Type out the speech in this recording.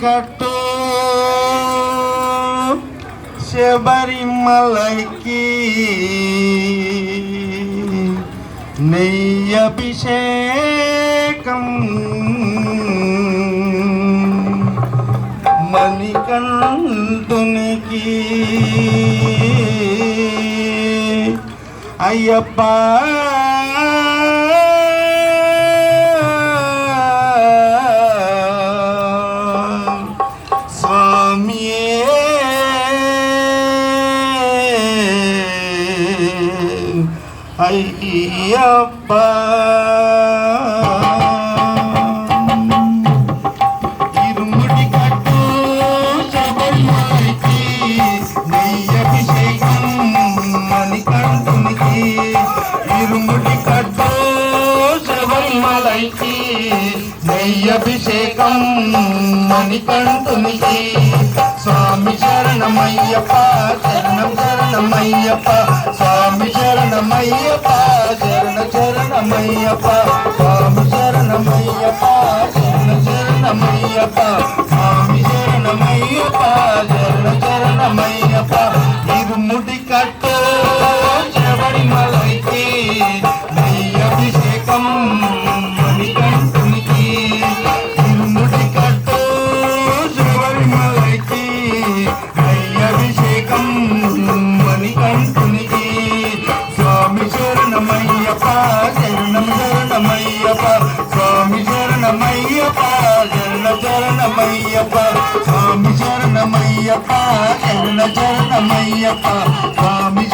కట్టు శబరిమలైకి నెయ్యభిషేకం మణికంఠునికి అయ్యప్ప స్వామియే అయ్యప్ప ఇరుముడి కట్టు శబరిమలైకి నెయ్యభిషేకం మణికంఠునికి ఇరుముడి కట్టు శబరిమలైకి నెయ్యభిషేకం మణికంఠునికి స్వామి శరణమయ్యప్ప శరణం శరణమయ్యప్ప స్వామి శరణమయ్యప్ప శరణ శరణమయ్యప్ప స్వామి శరణమయ్యప్ప శరణ శరణమయ్యప్ప స్వామి శరణమయ్యప్ప శరణ శరణమయ్యప్ప ఇరుముడి కట్టు శబరిమలైకి నెయ్యభిషేకం మణికంఠునికి ఇరుముడి కట్టు శబరిమలైకి నెయ్యభిషేకం మణికంఠునికి స్వామి శరణమయ్యప్ప శరణం శరణమయ్యప్ప స్వామి శరణమయ్యప్ప శరణ శరణమయ్యప్ప స్వామి శరణమయ్యప్ప శరణ శరణమయ్యప్ప స్వామి